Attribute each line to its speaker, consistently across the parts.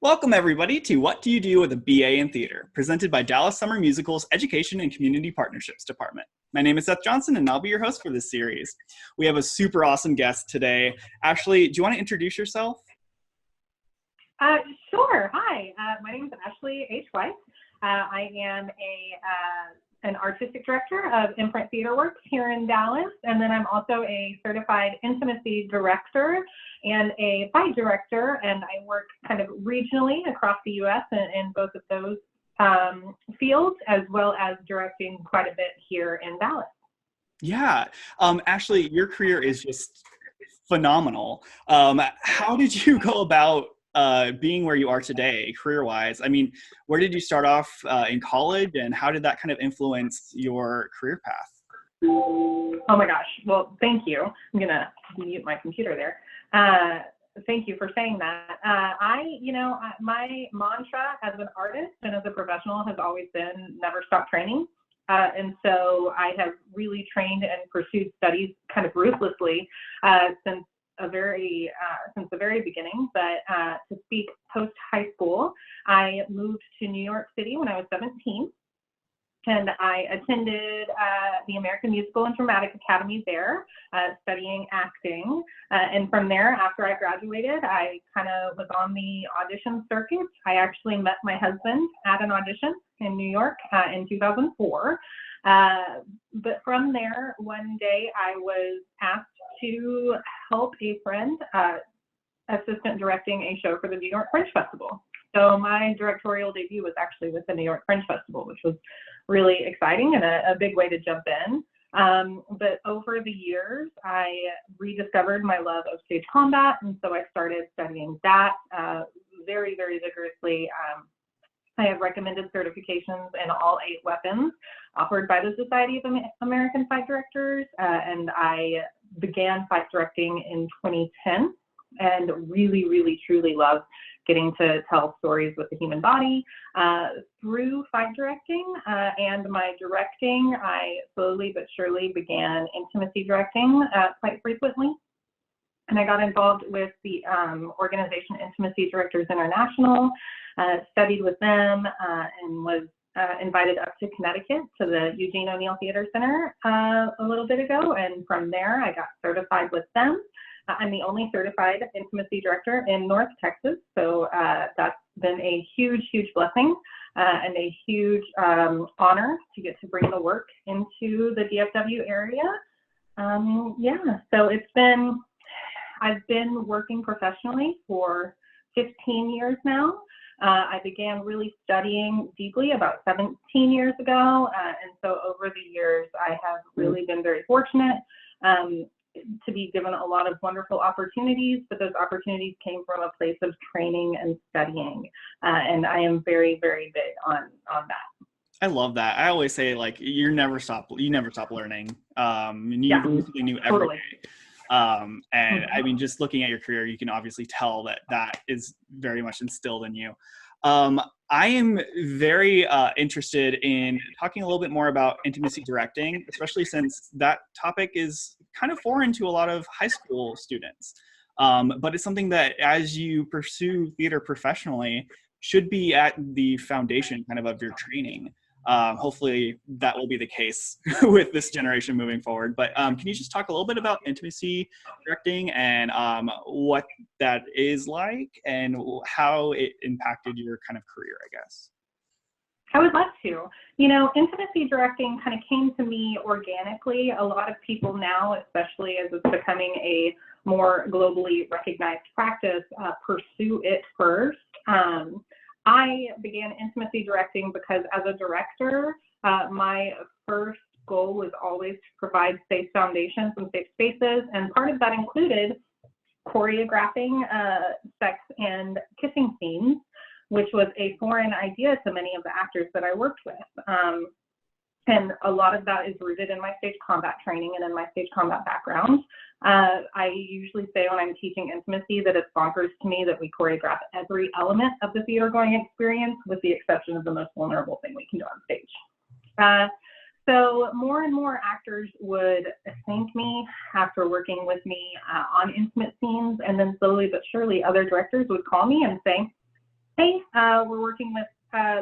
Speaker 1: Welcome, everybody, to What Do You Do with a BA in Theater, presented by Dallas Summer Musical's Education and Community Partnerships Department. My name is Seth Johnson, and I'll be your host for this series. We have a super awesome guest today. Ashley, do you want to introduce yourself?
Speaker 2: Sure. Hi, my name is Ashley H. Weiss. I am an artistic director of Imprint Theatreworks here in Dallas, and then I'm also a certified intimacy director and a fight director, and I work kind of regionally across the U.S. in both of those fields, as well as directing quite a bit here in Dallas.
Speaker 1: Yeah. Ashley, your career is just phenomenal. How did you go about being where you are today, career-wise? I mean, where did you start off in college, and how did that kind of influence your career path?
Speaker 2: Oh my gosh. Well, thank you. I'm going to mute my computer there. Thank you for saying that. My mantra as an artist and as a professional has always been never stop training. And so I have really trained and pursued studies kind of ruthlessly since the very beginning. But to speak post high school, I moved to New York City when I was 17, and I attended the American Musical and Dramatic Academy there, studying acting. And from there, after I graduated, I kind of was on the audition circuit. I actually met my husband at an audition in New York in 2004. But from there, one day I was asked to help a friend assistant directing a show for the New York Fringe Festival. So my directorial debut was actually with the New York Fringe Festival, which was really exciting and a big way to jump in. But over the years, I rediscovered my love of stage combat, and so I started studying that very, very vigorously. I have recommended certifications in all 8 weapons offered by the Society of American Fight Directors, and I began fight directing in 2010 and really, really, truly love getting to tell stories with the human body through fight directing. And my directing, I slowly but surely began intimacy directing quite frequently. And I got involved with the organization Intimacy Directors International, studied with them, and was invited up to Connecticut to the Eugene O'Neill Theater Center a little bit ago. And from there, I got certified with them. I'm the only certified intimacy director in North Texas, so that's been a huge, huge blessing and a huge honor to get to bring the work into the DFW area. So I've been working professionally for 15 years now. I began really studying deeply about 17 years ago, and so over the years, I have really been very fortunate to be given a lot of wonderful opportunities, but those opportunities came from a place of training and studying, and I am very, very big on that.
Speaker 1: I love that. I always say, like, you never stop learning. And you learn something new every day. And I mean, just looking at your career, you can obviously tell that is very much instilled in you. I am very interested in talking a little bit more about intimacy directing, especially since that topic is kind of foreign to a lot of high school students. But it's something that, as you pursue theater professionally, should be at the foundation kind of your training. Hopefully that will be the case with this generation moving forward. But can you just talk a little bit about intimacy directing and what that is like and how it impacted your kind of career, I guess?
Speaker 2: I would love to. You know, intimacy directing kind of came to me organically. A lot of people now, especially as it's becoming a more globally recognized practice, pursue it first. I began intimacy directing because as a director, my first goal was always to provide safe foundations and safe spaces. And part of that included choreographing sex and kissing scenes, which was a foreign idea to many of the actors that I worked with. And a lot of that is rooted in my stage combat training and in my stage combat background. I usually say when I'm teaching intimacy that it's bonkers to me that we choreograph every element of the theater going experience with the exception of the most vulnerable thing we can do on stage. So more and more actors would thank me after working with me on intimate scenes, and then slowly but surely other directors would call me and say, hey, we're working with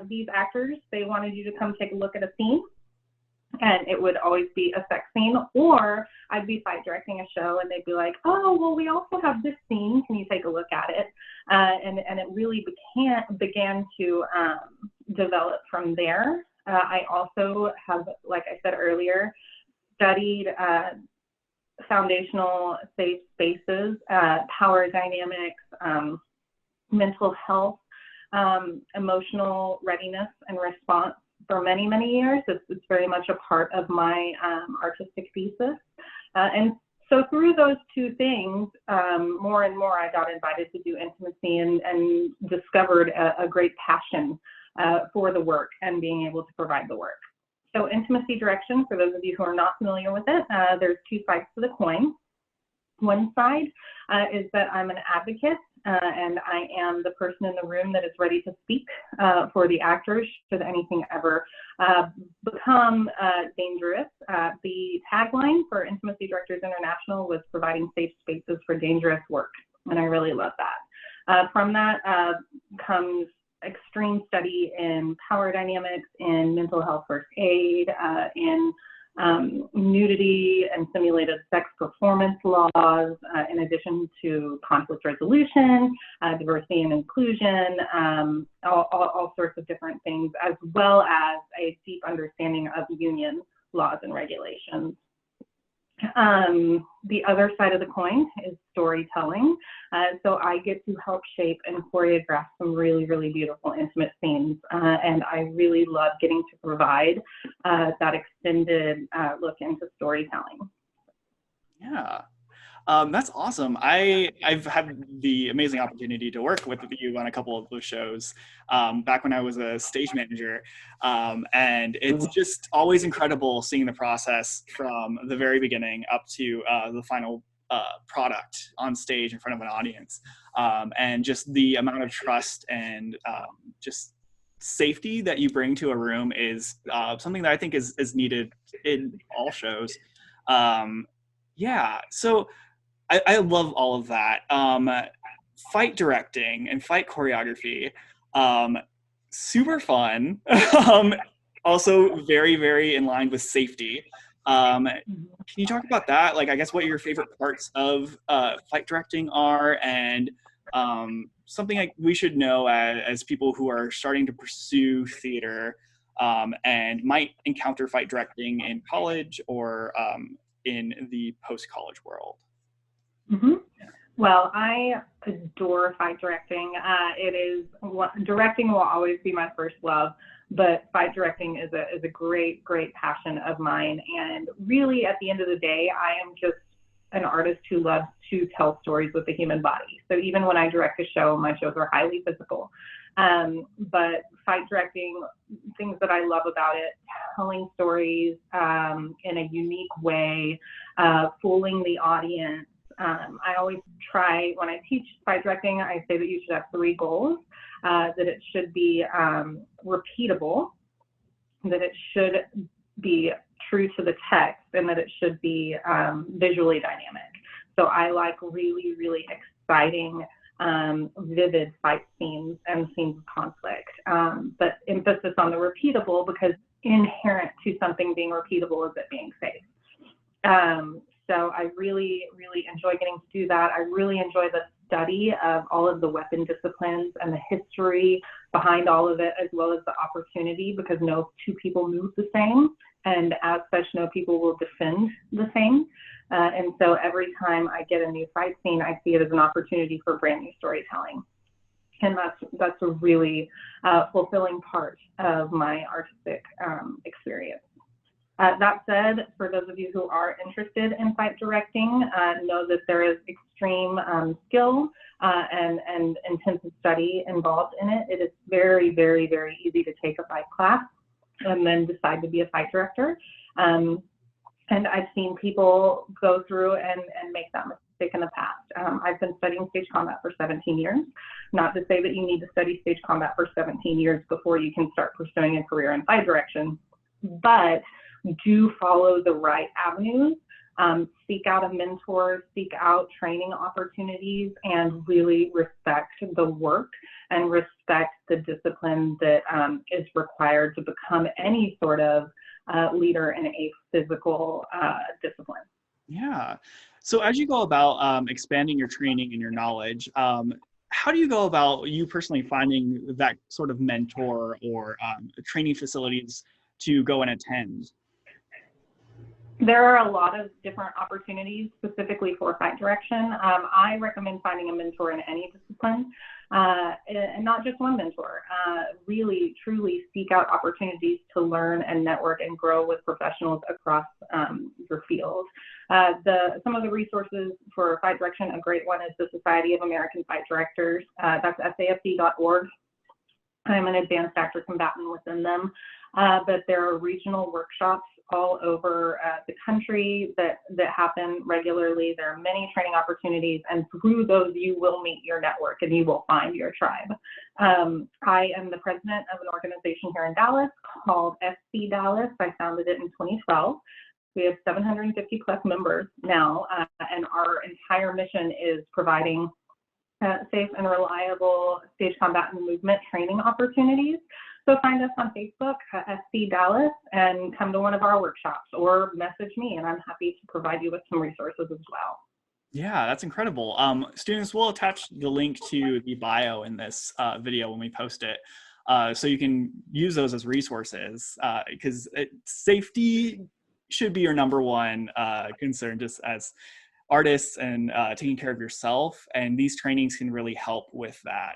Speaker 2: these actors. They wanted you to come take a look at a scene. And it would always be a sex scene, or I'd be fight directing a show and they'd be like, oh, well, we also have this scene. Can you take a look at it? And it really began to develop from there. I also have, like I said earlier, studied foundational safe spaces, power dynamics, mental health, emotional readiness and response for many, many years. It's very much a part of my artistic thesis. And so through those two things, more and more I got invited to do intimacy and discovered a great passion for the work and being able to provide the work. So intimacy direction, for those of you who are not familiar with it, there's two sides to the coin. One side is that I'm an advocate and I am the person in the room that is ready to speak for the actors should anything ever become dangerous. The tagline for Intimacy Directors International was providing safe spaces for dangerous work, and I really love that. From that comes extreme study in power dynamics, in mental health first aid, in nudity and simulated sex performance laws, in addition to conflict resolution, diversity and inclusion, all sorts of different things, as well as a deep understanding of union laws and regulations. The other side of the coin is storytelling. So I get to help shape and choreograph some really, really beautiful intimate scenes. And I really love getting to provide that extended look into storytelling.
Speaker 1: Yeah. That's awesome. I've had the amazing opportunity to work with you on a couple of those shows back when I was a stage manager. And it's just always incredible seeing the process from the very beginning up to the final product on stage in front of an audience. And just the amount of trust and just safety that you bring to a room is something that I think is needed in all shows. Yeah, so I love all of that. Fight directing and fight choreography, super fun. Also very, very in line with safety. Can you talk about that? Like, I guess what your favorite parts of fight directing are, and something like we should know as people who are starting to pursue theater and might encounter fight directing in college or in the post-college world.
Speaker 2: Mm-hmm. Well, I adore fight directing. Directing will always be my first love, but fight directing is a great, great passion of mine. And really, at the end of the day, I am just an artist who loves to tell stories with the human body. So even when I direct a show, my shows are highly physical. But fight directing, things that I love about it, telling stories in a unique way, fooling the audience. I always try, when I teach fight directing, I say that you should have 3 goals, that it should be repeatable, that it should be true to the text, and that it should be visually dynamic. So I like really, really exciting, vivid fight scenes and scenes of conflict, but emphasis on the repeatable, because inherent to something being repeatable is it being safe. So I really, really enjoy getting to do that. I really enjoy the study of all of the weapon disciplines and the history behind all of it, as well as the opportunity, because no two people move the same, and as such, no people will defend the same. And so every time I get a new fight scene, I see it as an opportunity for brand new storytelling. And that's a really fulfilling part of my artistic experience. That said, for those of you who are interested in fight directing, know that there is extreme skill and intensive study involved in it. It is very, very, very easy to take a fight class and then decide to be a fight director. And I've seen people go through and make that mistake in the past. I've been studying stage combat for 17 years. Not to say that you need to study stage combat for 17 years before you can start pursuing a career in fight direction, but do follow the right avenues Seek out a mentor, seek out training opportunities, and really respect the work and respect the discipline that is required to become any sort of leader in a physical discipline.
Speaker 1: Yeah. So as you go about expanding your training and your knowledge, how do you go about you personally finding that sort of mentor or training facilities to go and attend?
Speaker 2: There are a lot of different opportunities specifically for fight direction. I recommend finding a mentor in any discipline, and not just one mentor. Really, truly seek out opportunities to learn and network and grow with professionals across your field. Some of the resources for fight direction, a great one is the Society of American Fight Directors. That's SAFD.org. I'm an advanced actor combatant within them, but there are regional workshops all over the country that happen regularly. There are many training opportunities, and through those you will meet your network and you will find your tribe. I am the president of an organization here in Dallas called SC Dallas. I founded it in 2012. We have 750 plus members now, and our entire mission is providing safe and reliable stage combat and movement training opportunities. So find us on Facebook, SC Dallas, and come to one of our workshops or message me, and I'm happy to provide you with some resources as well.
Speaker 1: Yeah, that's incredible. Students, will attach the link to the bio in this video when we post it, so you can use those as resources, because safety should be your number one concern, just as artists, and taking care of yourself. And these trainings can really help with that.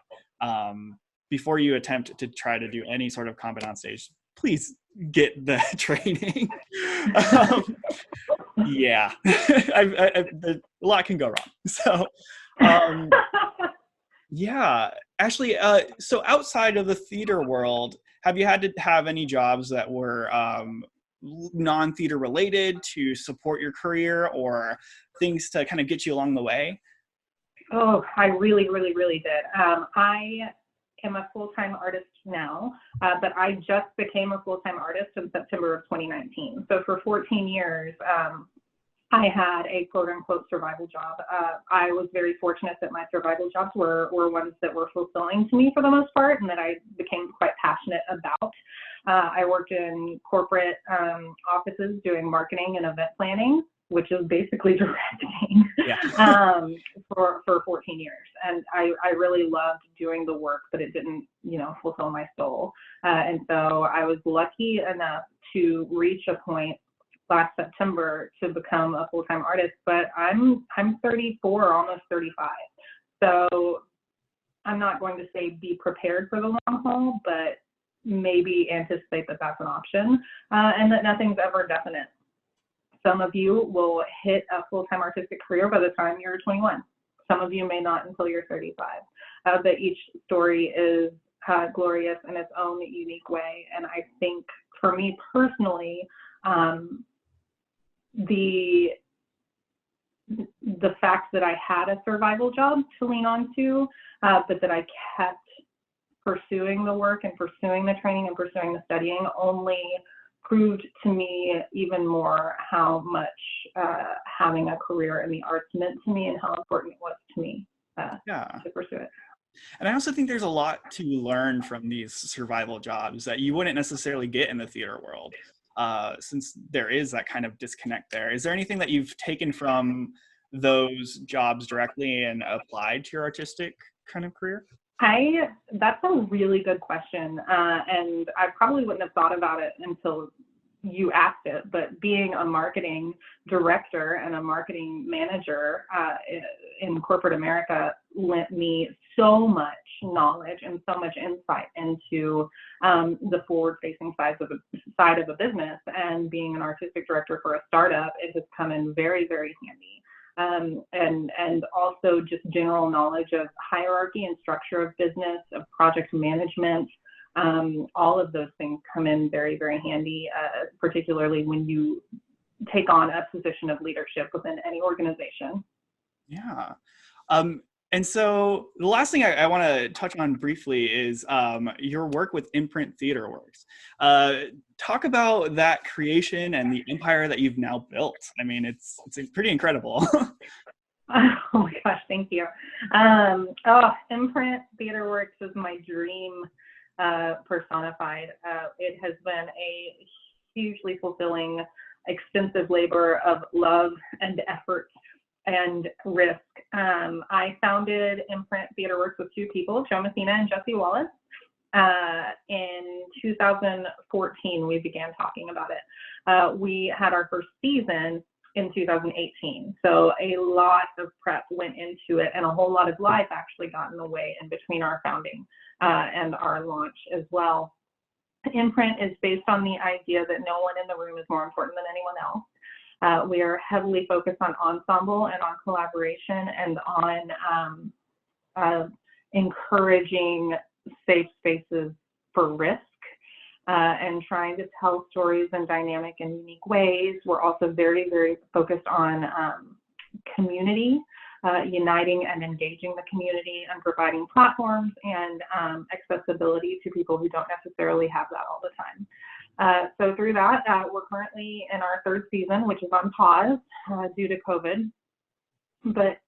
Speaker 1: Before you attempt to try to do any sort of combat on stage, please get the training. Yeah, a lot can go wrong. So, yeah, actually, so outside of the theater world, have you had to have any jobs that were non-theater related to support your career, or things to kind of get you along the way?
Speaker 2: Oh, I really, really, really did. I am a full-time artist now, but I just became a full-time artist in September of 2019. So for 14 years, I had a quote-unquote survival job. I was very fortunate that my survival jobs were ones that were fulfilling to me for the most part, and that I became quite passionate about. I worked in corporate offices doing marketing and event planning, which is basically directing, for 14 years. And I really loved doing the work, but it didn't, fulfill my soul. And so I was lucky enough to reach a point last September to become a full-time artist, but I'm 34, almost 35. So I'm not going to say be prepared for the long haul, but maybe anticipate that that's an option, and that nothing's ever definite. Some of you will hit a full-time artistic career by the time you're 21. Some of you may not until you're 35. But each story is glorious in its own unique way. And I think for me personally, the fact that I had a survival job to lean on to, but that I kept pursuing the work and pursuing the training and pursuing the studying only proved to me even more how much having a career in the arts meant to me and how important it was to me to pursue it.
Speaker 1: And I also think there's a lot to learn from these survival jobs that you wouldn't necessarily get in the theater world, since there is that kind of disconnect there. Is there anything that you've taken from those jobs directly and applied to your artistic kind of career?
Speaker 2: That's a really good question, and I probably wouldn't have thought about it until you asked it, but being a marketing director and a marketing manager in corporate America lent me so much knowledge and so much insight into the forward-facing side of a business, and being an artistic director for a startup, it has come in very, very handy. And also just general knowledge of hierarchy and structure of business, of project management. All of those things come in very, very handy, particularly when you take on a position of leadership within any organization.
Speaker 1: Yeah. And so the last thing I want to touch on briefly is your work with Imprint Theatreworks. Talk about that creation and the empire that you've now built. I mean, it's pretty incredible.
Speaker 2: Oh my gosh, thank you. Imprint Theatreworks is my dream personified. It has been a hugely fulfilling, extensive labor of love and effort and risk. I founded Imprint Theatreworks with two people, Joe Messina and Jesse Wallace. In 2014, we began talking about it. We had our first season in 2018. So a lot of prep went into it, and a whole lot of life actually got in the way in between our founding and our launch as well. Imprint is based on the idea that no one in the room is more important than anyone else. We are heavily focused on ensemble and on collaboration and on encouraging safe spaces for risk. And trying to tell stories in dynamic and unique ways. We're also very, very focused on community, uniting and engaging the community and providing platforms and accessibility to people who don't necessarily have that all the time. So through that, we're currently in our third season, which is on pause due to COVID. But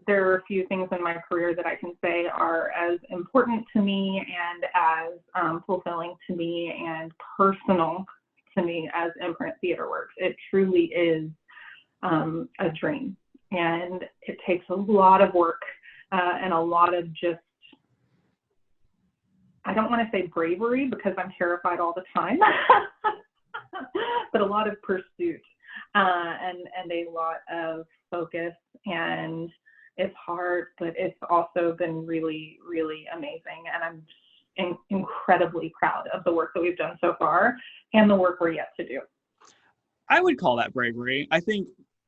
Speaker 2: there are a few things in my career that I can say are as important to me and as fulfilling to me and personal to me as Imprint Theatreworks. It truly is a dream, and it takes a lot of work and a lot of just, I don't want to say bravery because I'm terrified all the time, but a lot of pursuit and a lot of focus. And it's hard, but it's also been really, really amazing. And I'm incredibly proud of the work that we've done so far and the work we're yet to do.
Speaker 1: I would call that bravery. I think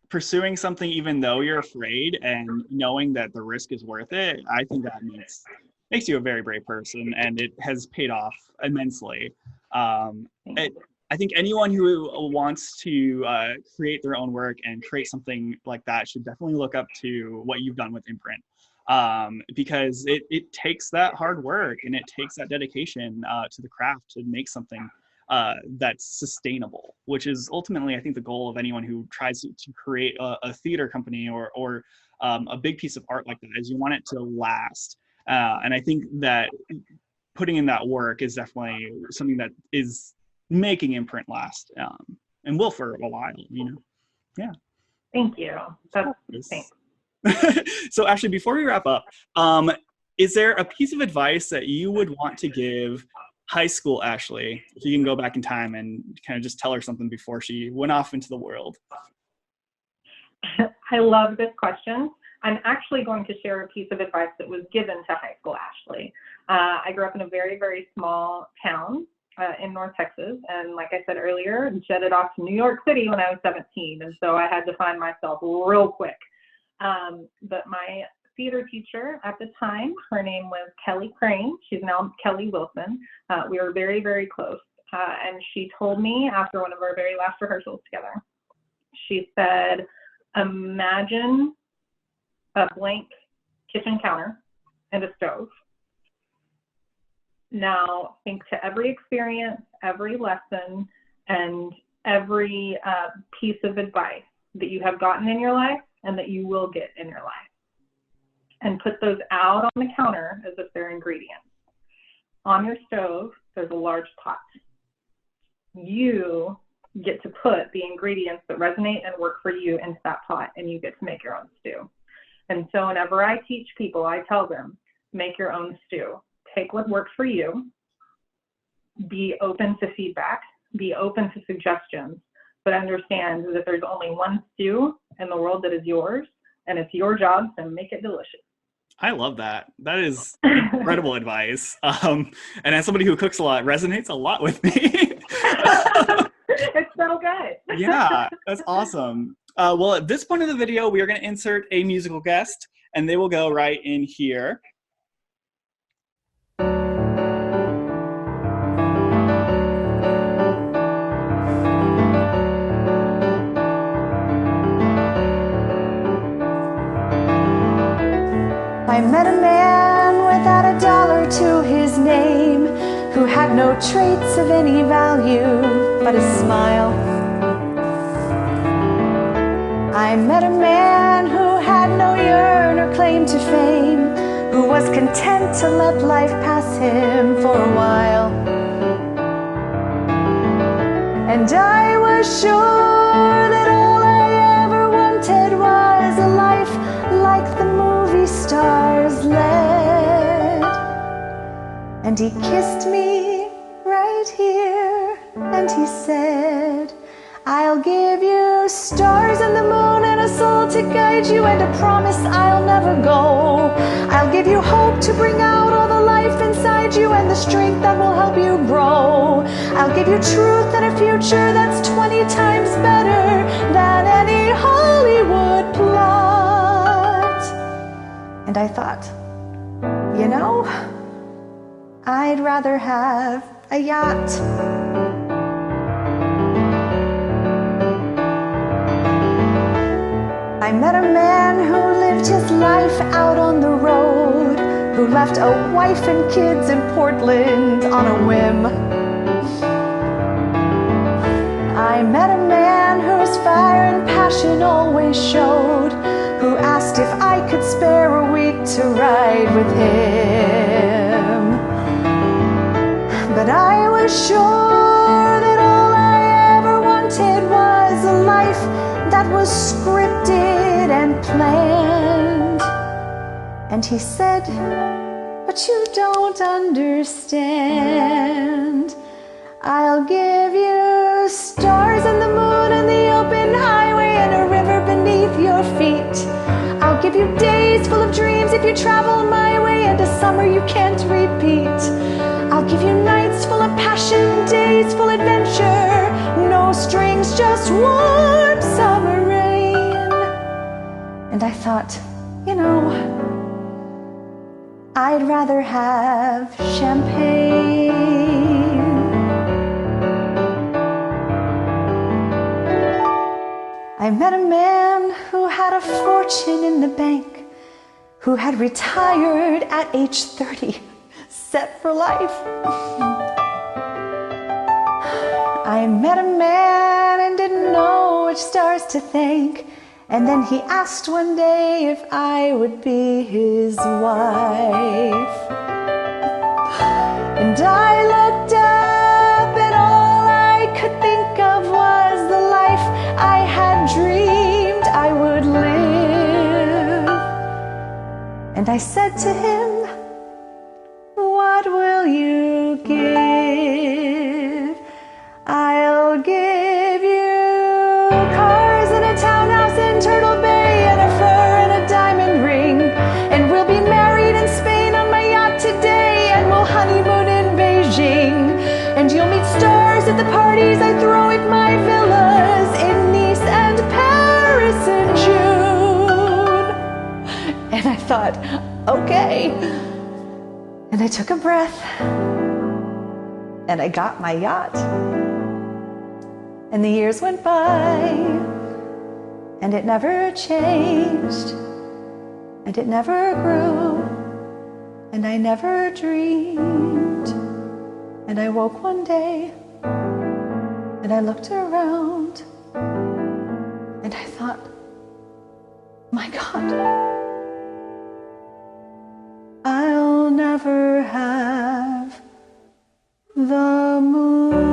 Speaker 1: pursuing something even though you're afraid and knowing that the risk is worth it, I think that makes you a very brave person, and it has paid off immensely. I think anyone who wants to create their own work and create something like that should definitely look up to what you've done with Imprint, because it takes that hard work and it takes that dedication to the craft to make something that's sustainable, which is ultimately, I think, the goal of anyone who tries to create a theater company or a big piece of art like that, is you want it to last. And I think that putting in that work is definitely something that is making Imprint last, and will for a while, Yeah.
Speaker 2: Thank you. Thanks.
Speaker 1: So Ashley, before we wrap up, is there a piece of advice that you would want to give high school Ashley, if you can go back in time and kind of just tell her something before she went off into the world?
Speaker 2: I love this question. I'm actually going to share a piece of advice that was given to high school Ashley. I grew up in a very, very small town in North Texas, and like I said earlier, jetted off to New York City when I was 17, and so I had to find myself real quick. But my theater teacher at the time, her name was Kelly Crane. She's now Kelly Wilson. We were very, very close, and she told me after one of our very last rehearsals together, she said, imagine a blank kitchen counter and a stove. Now think to every experience, every lesson, and every piece of advice that you have gotten in your life and that you will get in your life, and put those out on the counter as if they're ingredients. On your stove, there's a large pot. You get to put the ingredients that resonate and work for you into that pot, and you get to make your own stew. And so whenever I teach people, I tell them, make your own stew. Take what works for you, be open to feedback, be open to suggestions, but understand that there's only one stew in the world that is yours, and it's your job to make it delicious.
Speaker 1: I love that. That is incredible advice. And as somebody who cooks a lot, it resonates a lot with me.
Speaker 2: It's so good.
Speaker 1: Yeah, that's awesome. Well, at this point of the video, we are going to insert a musical guest, and they will go right in here.
Speaker 3: no traits of any value but a smile. I met a man who had no yearn or claim to fame, who was content to let life pass him for a while. And I was sure that all I ever wanted was a life like the movie stars led. And he kissed me right here, and he said, I'll give you stars and the moon and a soul to guide you, and a promise I'll never go. I'll give you hope to bring out all the life inside you, and the strength that will help you grow. I'll give you truth and a future that's 20 times better than any Hollywood plot. And I thought, you know, I'd rather have a yacht. I met a man who lived his life out on the road, who left a wife and kids in Portland on a whim. I met a man whose fire and passion always showed, who asked if I could spare a week to ride with him. But I was sure that all I ever wanted was a life that was scripted and planned. And he said, but you don't understand. I'll give you stars and the moon and the open highway and a river beneath your feet. I'll give you days full of dreams if you travel my way, and a summer you can't repeat. I'll give you nights full of passion, days full adventure, no strings, just warm summer rain. And I thought, you know, I'd rather have champagne. I met a man who had a fortune in the bank, who had retired at age 30, set for life. I met a man and didn't know which stars to thank, and then he asked one day if I would be his wife. And I looked up and all I could think of was the life I had dreamed I would live. And I said to him, what will you give? I'll give you cars and a townhouse in Turtle Bay and a fur and a diamond ring. And we'll be married in Spain on my yacht today, and we'll honeymoon in Beijing. And you'll meet stars at the parties I throw at my villas in Nice and Paris in June. And I thought, okay. And I took a breath, and I got my yacht. And the years went by, and it never changed, and it never grew, and I never dreamed. And I woke one day, and I looked around, and I thought, my God, I'll never have the moon.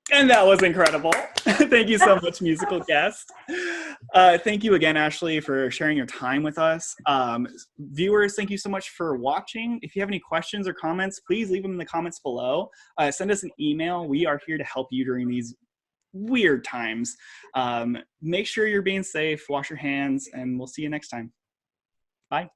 Speaker 1: And that was incredible. Thank you so much, musical guest. Thank you again, Ashley, for sharing your time with us. Viewers, thank you so much for watching. If you have any questions or comments, please leave them in the comments below. Send us an email. We are here to help you during these weird times. Make sure you're being safe, wash your hands, and we'll see you next time. Bye.